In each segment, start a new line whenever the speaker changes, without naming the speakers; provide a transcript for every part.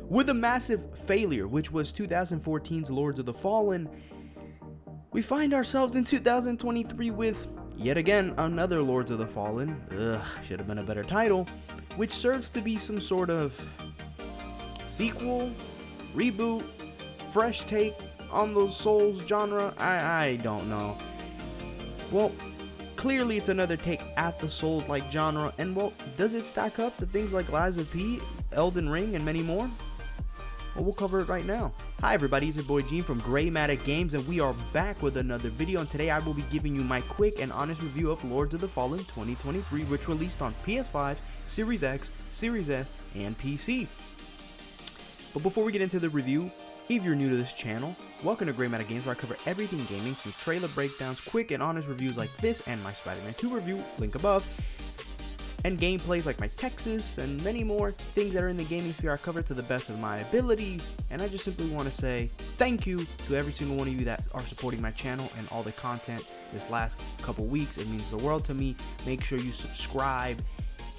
With a massive failure, which was 2014's Lords of the Fallen, we find ourselves in 2023 with, yet again, another Lords of the Fallen. Should have been a better title, which serves to be some sort of sequel, reboot, fresh take on the Souls genre. I don't know. Well, clearly it's another take at the Souls-like genre, and well, does it stack up to things like Lies of P, Elden Ring, and many more? Well, we'll cover it right now. Hi everybody, it's your boy Gene from GreyMatter Games, and we are back with another video, and today I will be giving you my quick and honest review of Lords of the Fallen 2023, which released on PS5, Series X, Series S, and PC. But before we get into the review, if you're new to this channel, welcome to GreyMatter Games, where I cover everything gaming from trailer breakdowns, quick and honest reviews like this, and my Spider-Man 2 review, link above, and gameplays like my Texas, and many more things that are in the gaming sphere I cover to the best of my abilities. And I just simply want to say thank you to every single one of you that are supporting my channel and all the content this last couple weeks. It means the world to me. Make sure you subscribe,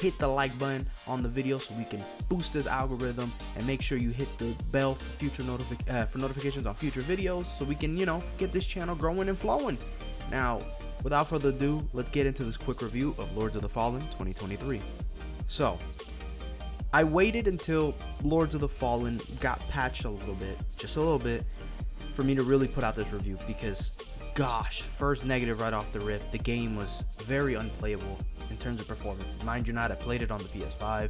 hit the like button on the video so we can boost this algorithm, and make sure you hit the bell for future notifications on future videos so we can, get this channel growing and flowing. Now, without further ado, let's get into this quick review of Lords of the Fallen 2023. So, I waited until Lords of the Fallen got patched a little bit, just a little bit, for me to really put out this review because, gosh, first negative right off the rip, the game was very unplayable in terms of performance. Mind you not, I played it on the PS5,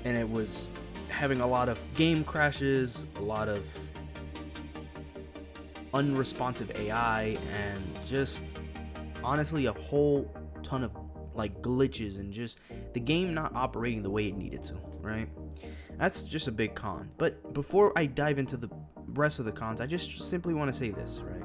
and it was having a lot of game crashes, a lot of unresponsive AI, and just honestly a whole ton of glitches, and just the game not operating the way it needed to, right? That's just a big con. But before I dive into the rest of the cons, I just simply want to say this, right?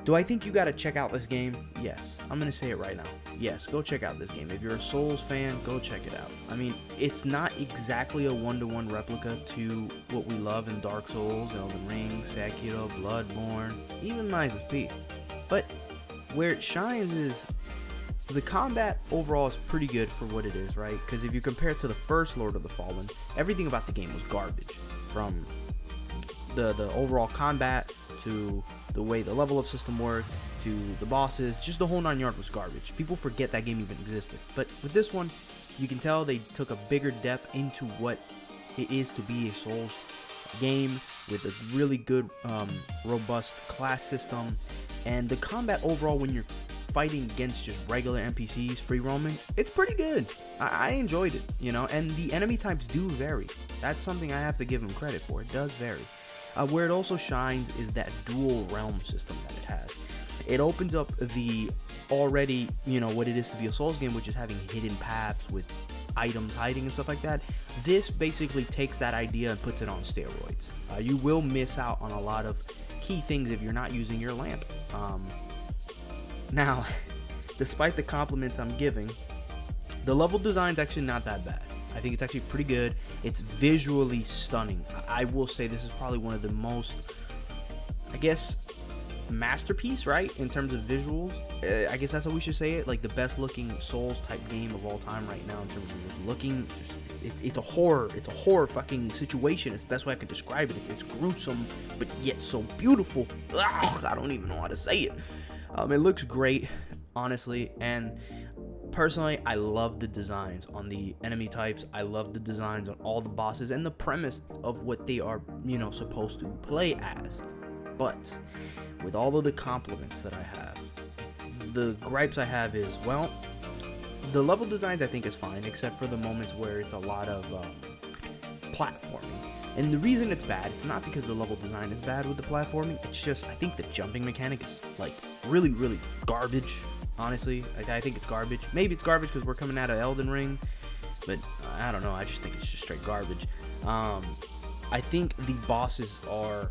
Do I think you gotta check out this game? Yes. I'm gonna say it right now. Yes, go check out this game. If you're a Souls fan, go check it out. I mean, it's not exactly a one-to-one replica to what we love in Dark Souls, Elden Ring, Sekiro, Bloodborne, even Lies of P. But where it shines is the combat overall is pretty good for what it is, right? Because if you compare it to the first Lord of the Fallen, everything about the game was garbage. From the overall combat, to the way the level up system worked, to the bosses, just the whole 9 yards was garbage. People forget that game even existed. But with this one, you can tell they took a bigger depth into what it is to be a Souls game, with a really good, robust class system, and the combat overall when you're fighting against just regular NPCs, free roaming, it's pretty good. I enjoyed it, and the enemy types do vary. That's something I have to give them credit for. It does vary. Where it also shines is that dual realm system that it has. It opens up the already, what it is to be a Souls game, which is having hidden paths with items hiding and stuff like that. This basically takes that idea and puts it on steroids. You will miss out on a lot of key things if you're not using your lamp. Now, despite the compliments I'm giving, the level design's actually not that bad. I think it's actually pretty good. It's visually stunning. I will say this is probably one of the most, masterpiece, right? In terms of visuals. I guess that's how we should say it. Like the best looking Souls type game of all time right now in terms of just looking. It's a horror. It's a horror fucking situation. It's the best way I could describe it. It's gruesome, but yet so beautiful. Ugh, I don't even know how to say it. It looks great, honestly, and personally, I love the designs on the enemy types. I love the designs on all the bosses and the premise of what they are, supposed to play as. But with all of the compliments that I have, the gripes I have is, well, the level designs I think is fine, except for the moments where it's a lot of platforming. And the reason it's bad, it's not because the level design is bad with the platforming. It's just, I think the jumping mechanic is really, really garbage. Honestly, I think it's garbage. Maybe it's garbage because we're coming out of Elden Ring, but I don't know. I just think it's just straight garbage. I think the bosses are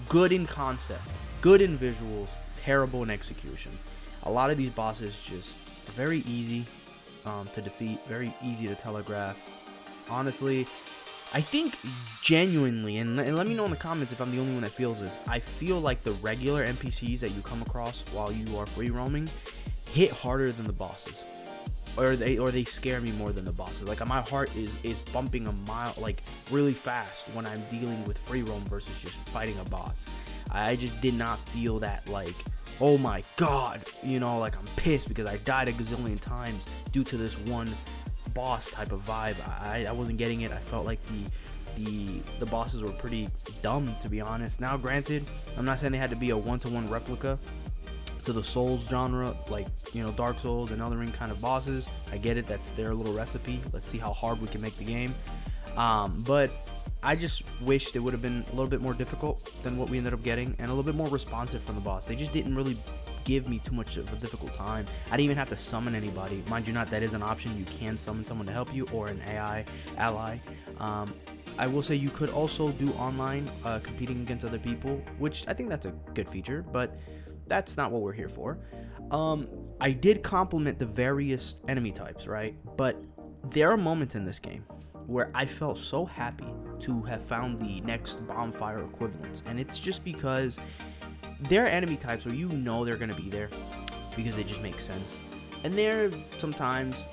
good in concept, good in visuals, terrible in execution. A lot of these bosses just are very easy to defeat, very easy to telegraph. Honestly, I think genuinely, and let me know in the comments if I'm the only one that feels this, I feel like the regular NPCs that you come across while you are free roaming hit harder than the bosses. or they scare me more than the bosses. Like my heart is bumping a mile, like really fast when I'm dealing with free roam versus just fighting a boss. I just did not feel that, like, oh my god, you know, like I'm pissed because I died a gazillion times due to this one boss type of vibe. I wasn't getting it. I felt like the bosses were pretty dumb, to be honest. Now granted, I'm not saying they had to be a one-to-one replica to the Souls genre, like, you know, Dark Souls and Elden Ring kind of bosses. I get it, that's their little recipe. Let's see how hard we can make the game. But I just wished it would have been a little bit more difficult than what we ended up getting, and a little bit more responsive from the boss. They just didn't really give me too much of a difficult time. I didn't even have to summon anybody. Mind you not, that is an option. You can summon someone to help you, or an AI ally. I will say you could also do online competing against other people, which I think that's a good feature, but that's not what we're here for. I did compliment the various enemy types, right? But there are moments in this game where I felt so happy to have found the next bonfire equivalents, and it's just because there are enemy types where you know they're gonna be there because it just makes sense, and there are sometimes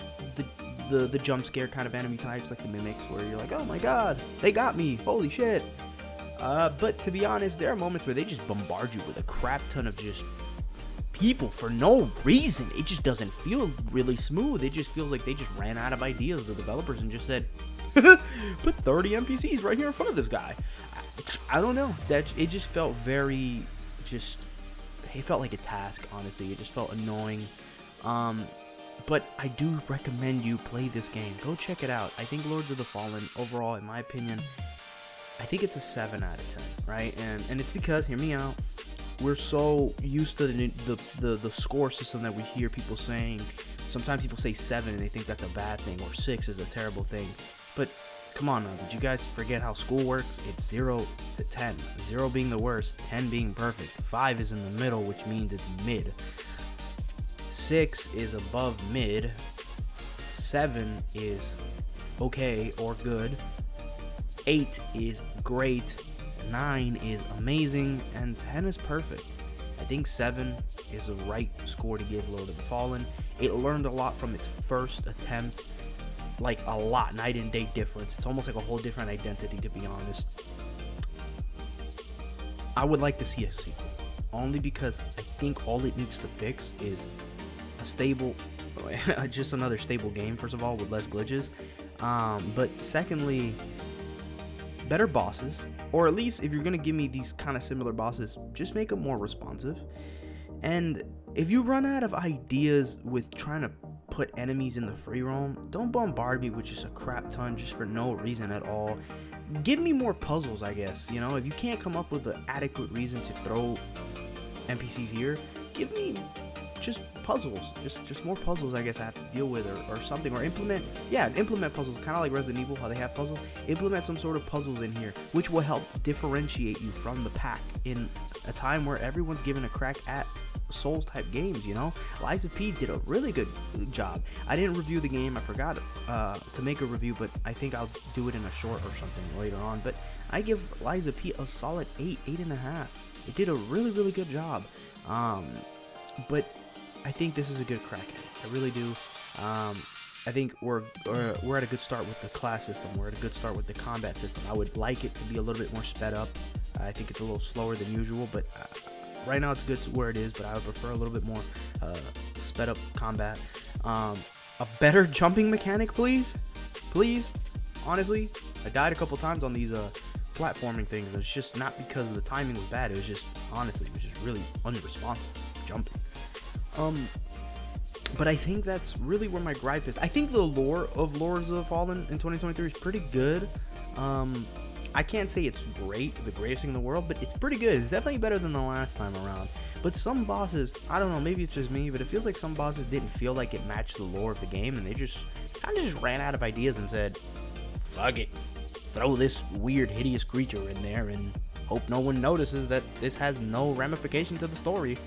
the jump scare kind of enemy types, like the mimics, where you're like, oh my god, they got me, holy shit. But to be honest, there are moments where they just bombard you with a crap ton of just people for no reason. It just doesn't feel really smooth. It just feels like they just ran out of ideas, the developers, and just said, put 30 NPCs right here in front of this guy. I don't know. It just felt very, it felt like a task, honestly. It just felt annoying. But I do recommend you play this game. Go check it out. I think Lords of the Fallen, overall, in my opinion, I think it's a 7 out of 10, right? And it's because, hear me out, we're so used to the score system that we hear people saying. Sometimes people say 7 and they think that's a bad thing, or 6 is a terrible thing. But come on now, did you guys forget how school works? It's 0 to 10. 0 being the worst, 10 being perfect. 5 is in the middle, which means it's mid. 6 is above mid. 7 is okay or good. 8 is great. 9 is amazing, and 10 is perfect. I think 7 is the right score to give Lord of the Fallen. It learned a lot from its first attempt, like a lot, night and day difference. It's almost like a whole different identity, to be honest. I would like to see a sequel, only because I think all it needs to fix is a stable, just another stable game, first of all, with less glitches. But secondly, better bosses, or at least if you're gonna give me these kind of similar bosses, just make them more responsive. And if you run out of ideas with trying to put enemies in the free roam, don't bombard me with just a crap ton just for no reason at all. Give me more puzzles, I guess. You know, if you can't come up with an adequate reason to throw NPCs here, give me just puzzles, just more puzzles, I guess I have to deal with, or something, or implement puzzles, kind of like Resident Evil, how they have puzzles. Implement some sort of puzzles in here, which will help differentiate you from the pack in a time where everyone's giving a crack at Souls type games, you know. Liza P did a really good job. I didn't review the game, I forgot to make a review, but I think I'll do it in a short or something later on. But I give Liza P a solid 8.5. It did a really good job. But I think this is a good crack at it. I really do. I think we're at a good start with the class system. We're at a good start with the combat system. I would like it to be a little bit more sped up. I think it's a little slower than usual, but right now it's good where it is, but I would prefer a little bit more sped up combat. A better jumping mechanic, please. Honestly, I died a couple times on these platforming things. It's just not because the timing was bad. It was just, honestly, it was just really unresponsive jumping. But I think that's really where my gripe is. I think the lore of Lords of the Fallen in 2023 is pretty good. I can't say it's great, the greatest thing in the world, but it's pretty good. It's definitely better than the last time around. But some bosses, I don't know, maybe it's just me, but it feels like some bosses didn't feel like it matched the lore of the game, and they just kind of just ran out of ideas and said, fuck it, throw this weird, hideous creature in there and hope no one notices that this has no ramification to the story.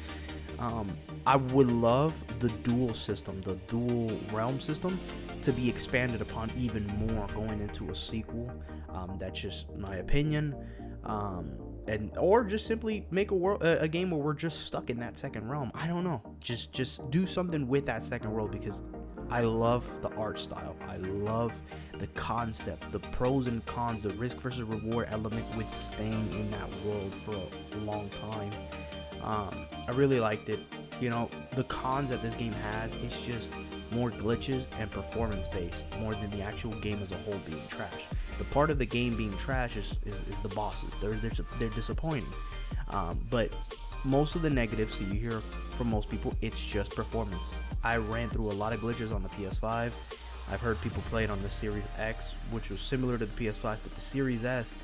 I would love the dual system, the dual realm system, to be expanded upon even more going into a sequel. That's just my opinion. Or just simply make a game where we're just stuck in that second realm. I don't know. Just do something with that second world, because I love the art style. I love the concept, the pros and cons, the risk versus reward element with staying in that world for a long time. I really liked it. You know, the cons that this game has is just more glitches and performance based more than the actual game as a whole being trash. The part of the game being trash is the bosses. They're disappointing. But most of the negatives that you hear from most people, it's just performance. I ran through a lot of glitches on the PS5. I've heard people play it on the Series X, which was similar to the PS5, but the Series S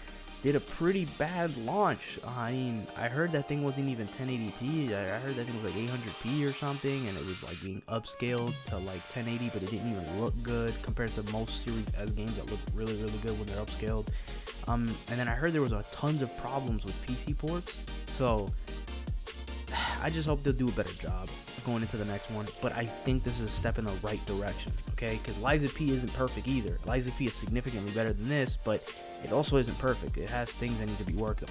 did a pretty bad launch. I mean, I heard that thing wasn't even 1080p. I heard that thing was like 800p or something, and it was like being upscaled to like 1080, but it didn't even look good compared to most Series S games that look really, really good when they're upscaled. And then I heard there was tons of problems with PC ports, so I just hope they'll do a better job going into the next one. But I think this is a step in the right direction, okay? Because Liza P isn't perfect either. Liza P is significantly better than this, but it also isn't perfect. It has things that need to be worked on.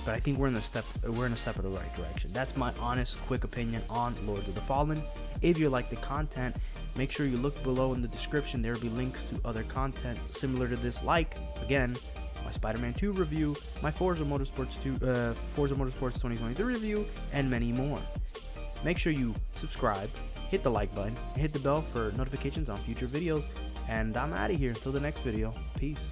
But I think we're in a step in the right direction. That's my honest, quick opinion on Lords of the Fallen. If you like the content, make sure you look below in the description. There will be links to other content similar to this, like, again, my Spider-Man 2 review, my Forza Motorsports 2023 review, and many more. Make sure you subscribe, hit the like button, and hit the bell for notifications on future videos. And I'm out of here until the next video. Peace.